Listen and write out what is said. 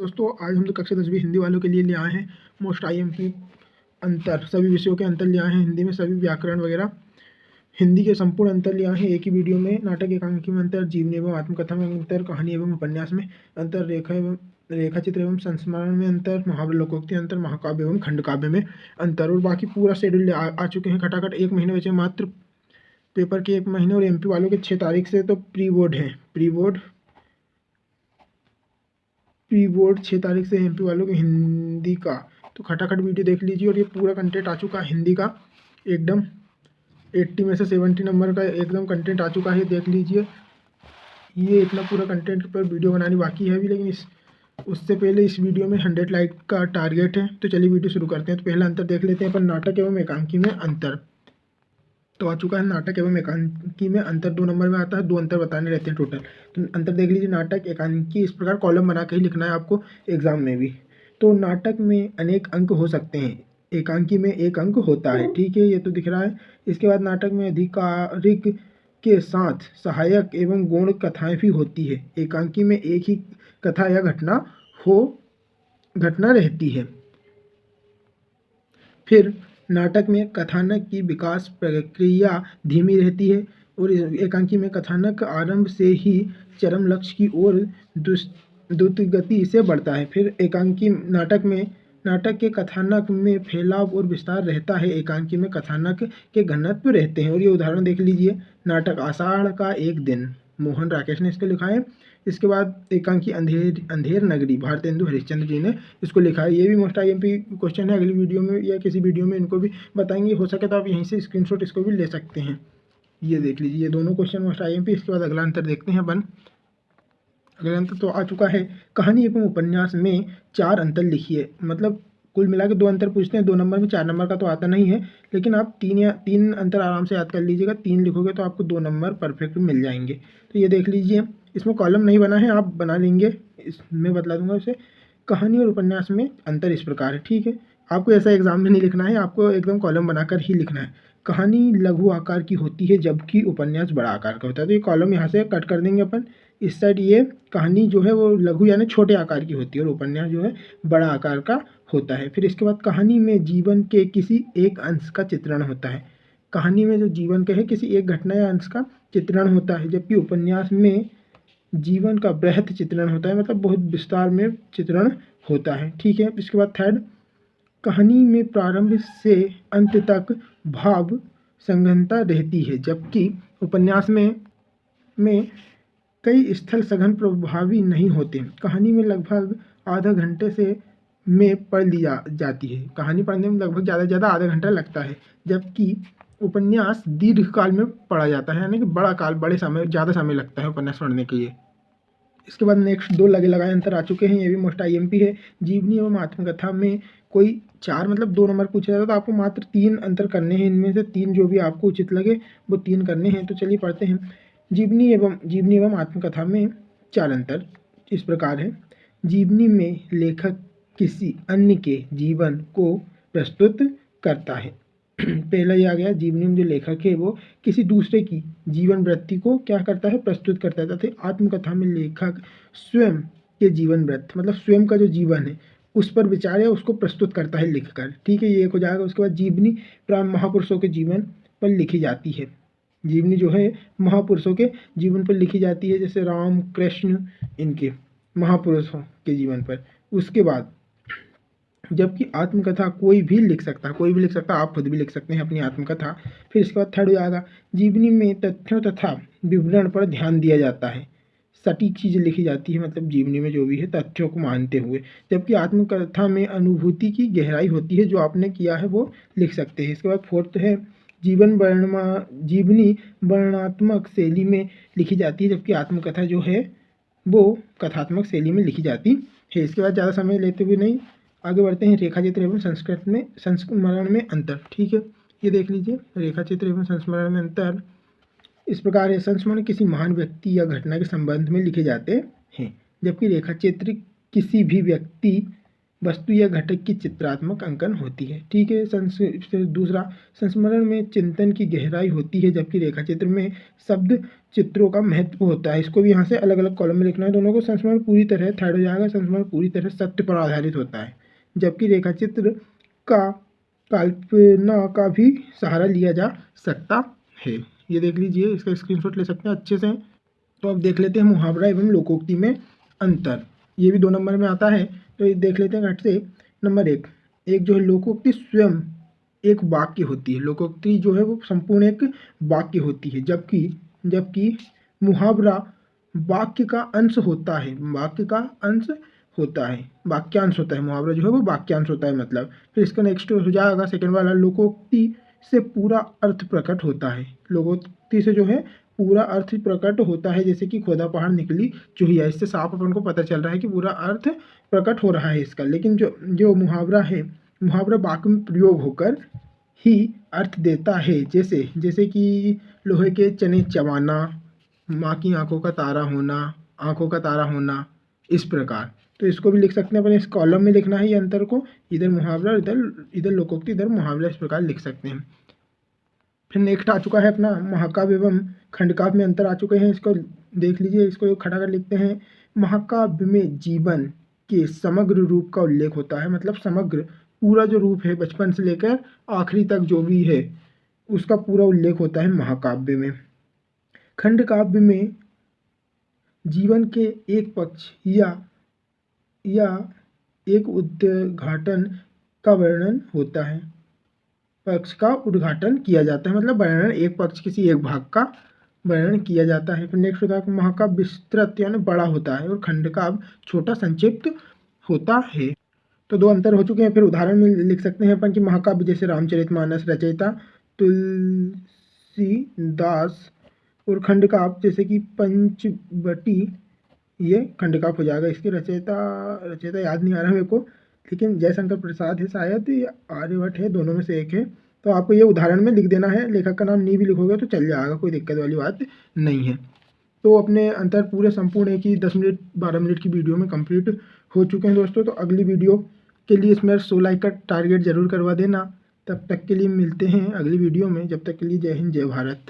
दोस्तों आज हम लोग कक्षा 10वीं हिंदी वालों के लिए ले आए हैं मोस्ट आईएमपी अंतर, सभी विषयों के अंतर ले आए हैं। हिंदी में सभी व्याकरण वगैरह हिंदी के संपूर्ण अंतर ले आए हैं एक ही वीडियो में। नाटक एकांकी में अंतर, जीवनी एवं आत्मकथा में अंतर, कहानी एवं उपन्यास में अंतर, रेखा चित्र एवं संस्मरण में अंतर, मुहावरा लोकोक्ति अंतर, महाकाव्य एवं खंड काव्य में अंतर। और बाकी पूरा शेड्यूल आ चुके हैं खटाखट। एक महीने बचे मात्र पेपर के, 1 महीने। और एमपी वालों के 6 तारीख से तो प्री बोर्ड है। प्री बोर्ड 6 तारीख से एमपी वालों के हिंदी का। तो खटाखट वीडियो देख लीजिए। और ये पूरा कंटेंट आ चुका है हिंदी का, एकदम 80 में से 70 नंबर का एकदम कंटेंट आ चुका है, देख लीजिए। ये इतना पूरा कंटेंट पर वीडियो बनानी बाकी है अभी, लेकिन उससे पहले इस वीडियो में 100 लाइक का टारगेट है। तो चलिए वीडियो शुरू करते हैं। तो पहला अंतर देख लेते हैं अपन, नाटक एवं एकांकी में अंतर। तो आ चुका है नाटक एवं एकांकी में अंतर, 2 नंबर में आता है। 2 अंतर बताने रहते हैं टोटल। तो अंतर देख लीजिए। नाटक एकांकी इस प्रकार कॉलम बना के ही लिखना है आपको एग्जाम में भी। तो नाटक में अनेक अंक हो सकते हैं, एकांकी में 1 अंक होता है। ठीक है, ये तो दिख रहा है। इसके बाद नाटक में अधिकारिक के साथ सहायक एवं गौण कथाएं भी होती है। एकांकी में एक ही कथा या घटना रहती है। फिर नाटक में कथानक की विकास प्रक्रिया धीमी रहती है और एकांकी में कथानक आरंभ से ही चरम लक्ष्य की ओर द्रुत गति से बढ़ता है। फिर एकांकी नाटक के कथानक में फैलाव और विस्तार रहता है, एकांकी में कथानक के घनत्व रहते हैं। और ये उदाहरण देख लीजिए। नाटक आषाढ़ का एक दिन, मोहन राकेश ने इसको लिखा है। इसके बाद एकांकी अंधेर नगरी, भारतेंदु हरिश्चंद्र जी ने इसको लिखा है। ये भी मोस्ट आईएमपी क्वेश्चन है, अगली वीडियो में या किसी वीडियो में इनको भी बताएंगे। हो सके तो आप यहीं से स्क्रीनशॉट इसको भी ले सकते हैं। ये देख लीजिए, ये दोनों क्वेश्चन मोस्ट आईएमपी। इसके बाद अगला अंतर देखते हैं अपन। अगला अंतर तो आ चुका है, कहानी एवं उपन्यास में 4 अंतर लिखिए। मतलब कुल मिला के 2 अंतर पूछते हैं 2 नंबर में, 4 नंबर का तो आता नहीं है, लेकिन आप 3 अंतर आराम से याद कर लीजिएगा। 3 लिखोगे तो आपको 2 नंबर परफेक्ट मिल जाएंगे। तो ये देख लीजिए, इसमें कॉलम नहीं बना है, आप बना लेंगे, इसमें बतला दूंगा उसे। कहानी और उपन्यास में अंतर इस प्रकार है। ठीक है, आपको ऐसा एग्जाम में नहीं लिखना है, आपको एकदम कॉलम बनाकर ही लिखना है। कहानी लघु आकार की होती है जबकि उपन्यास बड़ा आकार का होता है। तो ये कॉलम यहाँ से कट कर देंगे अपन। इस साइड ये कहानी जो है वो लघु यानी छोटे आकार की होती है और उपन्यास जो है बड़ा आकार का होता है। फिर इसके बाद कहानी में जीवन के किसी एक अंश का चित्रण होता है। कहानी में जो जीवन का है किसी एक घटना या अंश का चित्रण होता है, जबकि उपन्यास में जीवन का बृहत चित्रण होता है, मतलब बहुत विस्तार में चित्रण होता है। ठीक है, इसके बाद थर्ड, कहानी में प्रारंभ से अंत तक भाव संगतता रहती है, जबकि उपन्यास में कई स्थल सघन प्रभावी नहीं होते। कहानी में लगभग आधा घंटे से में पढ़ ली जाती है। कहानी पढ़ने में लगभग ज़्यादा से ज़्यादा आधा घंटा लगता है, जबकि उपन्यास दीर्घ काल में पढ़ा जाता है, यानी कि ज़्यादा समय लगता है उपन्यास पढ़ने के लिए। इसके बाद नेक्स्ट 2 लगाए अंतर आ चुके हैं, ये भी मोस्ट आईएमपी है। जीवनी एवं आत्मकथा में कोई 4 मतलब 2 नंबर पूछा जाता है, तो आपको मात्र 3 अंतर करने हैं। इनमें से 3 जो भी आपको उचित लगे वो 3 करने हैं। तो चलिए पढ़ते हैं। जीवनी एवं आत्मकथा में 4 अंतर इस प्रकार है। जीवनी में लेखक किसी अन्य के जीवन को प्रस्तुत करता है। पहला ये आ गया, जीवनी में जो लेखक है वो किसी दूसरे की जीवन वृत्ति को क्या करता है, प्रस्तुत करता है। तथा आत्मकथा में लेखक स्वयं के जीवन वृत्ति, मतलब स्वयं का जो जीवन है उस पर विचार या उसको प्रस्तुत करता है लिखकर। ठीक है, ये एक हो जाएगा। उसके बाद जीवनी महापुरुषों के जीवन पर लिखी जाती है। जीवनी जो है महापुरुषों के जीवन पर लिखी जाती है, जैसे राम कृष्ण, इनके महापुरुषों के जीवन पर। उसके बाद जबकि आत्मकथा कोई भी लिख सकता है, आप खुद भी लिख सकते हैं अपनी आत्मकथा। फिर इसके बाद थर्ड आएगा, जीवनी में तथ्यों तथा विवरण पर ध्यान दिया जाता है, सटीक चीज़ें लिखी जाती है, मतलब जीवनी में जो भी है तथ्यों को मानते हुए। जबकि आत्मकथा में अनुभूति की गहराई होती है, जो आपने किया है वो लिख सकते हैं। इसके बाद फोर्थ है, जीवनी वर्णनात्मक शैली में लिखी जाती है, जबकि आत्मकथा जो है वो कथात्मक शैली में लिखी जाती है। इसके बाद ज़्यादा समय लेते हुए नहीं आगे बढ़ते हैं, रेखाचित्र एवं संस्मरण में अंतर। ठीक है, ये देख लीजिए, रेखाचित्र एवं संस्मरण में अंतर इस प्रकार है। संस्मरण किसी महान व्यक्ति या घटना के संबंध में लिखे जाते हैं, जबकि रेखाचित्र किसी भी व्यक्ति वस्तु या घटक की चित्रात्मक अंकन होती है। ठीक है। फिर दूसरा, संस्मरण में चिंतन की गहराई होती है, जबकि रेखा चित्र में शब्द चित्रों का महत्व होता है। इसको भी यहाँ से अलग अलग कॉलम में लिखना है दोनों को। संस्मरण पूरी तरह थर्ड हो जाएगा, संस्मरण पूरी तरह सत्य पर आधारित होता है, जबकि रेखा चित्र का कल्पना का भी सहारा लिया जा सकता है। ये देख लीजिए, इसका स्क्रीनशॉट ले सकते हैं अच्छे से। तो अब देख लेते हैं मुहावरा एवं लोकोक्ति में अंतर। ये भी 2 नंबर में आता है, तो ये देख लेते हैं घट से। नंबर 1, एक जो है लोकोक्ति स्वयं एक वाक्य होती है। लोकोक्ति जो है वो संपूर्ण एक वाक्य होती है, जबकि मुहावरा वाक्य का अंश होता है। वाक्य का अंश होता है, वाक्यांश होता है। मुहावरा जो है वो वाक्यांश होता है मतलब। फिर इसका नेक्स्ट हो जाएगा सेकंड वाला, लोकोक्ति से पूरा अर्थ प्रकट होता है। लोकोक्ति से जो है पूरा अर्थ प्रकट होता है, जैसे कि खोदा पहाड़ निकली चूहिया। इससे साफ अपन को पता चल रहा है कि पूरा अर्थ प्रकट हो रहा है इसका। लेकिन जो मुहावरा है, मुहावरा वाक्य में प्रयोग होकर ही अर्थ देता है। जैसे कि लोहे के चने चबाना, माँ की आंखों का तारा होना, इस प्रकार। तो इसको भी लिख सकते हैं अपन, इस कॉलम में लिखना है ये अंतर को, इधर मुहावरा, इधर लोकोक्ति, इधर मुहावरा, इस प्रकार लिख सकते हैं। फिर नेक्स्ट आ चुका है अपना महाकाव्य एवं खंडकाव्य में अंतर आ चुके हैं। इसको देख लीजिए, इसको खड़ा कर लिखते हैं। महाकाव्य में जीवन के समग्र रूप का उल्लेख होता है, मतलब समग्र पूरा जो रूप है बचपन से लेकर आखिरी तक जो भी है उसका पूरा उल्लेख होता है महाकाव्य में। खंडकाव्य में जीवन के एक पक्ष या एक उद्घाटन का वर्णन होता है, पक्ष का उद्घाटन किया जाता है, मतलब वर्णन एक पक्ष किसी एक भाग का वर्णन किया जाता है। फिर नेक्स्ट होता है महाकाव्य विस्तृत यानी बड़ा होता है और खंडकाव्य छोटा संक्षिप्त होता है। तो 2 अंतर हो चुके हैं। फिर उदाहरण में लिख सकते हैं अपन कि महाकाव्य जैसे रामचरितमानस रचयिता तुलसीदास, और खंडकाव्य जैसे कि पंचवटी, ये खंडकाव्य हो जाएगा। इसके रचयिता याद नहीं आ रहा मेरे को, लेकिन जयशंकर प्रसाद है शायद, या आर्यभट्ट है, दोनों में से एक है। तो आपको ये उदाहरण में लिख देना है, लेखक का नाम नहीं भी लिखोगे तो चल जाएगा, कोई दिक्कत वाली बात नहीं है। तो अपने अंतर पूरे संपूर्ण एक ही 10 मिनट 12 मिनट की वीडियो में कंप्लीट हो चुके हैं दोस्तों। तो अगली वीडियो के लिए इसमें 100 लाइक का टारगेट जरूर करवा देना। तब तक के लिए मिलते हैं अगली वीडियो में, जब तक के लिए जय हिंद जय भारत।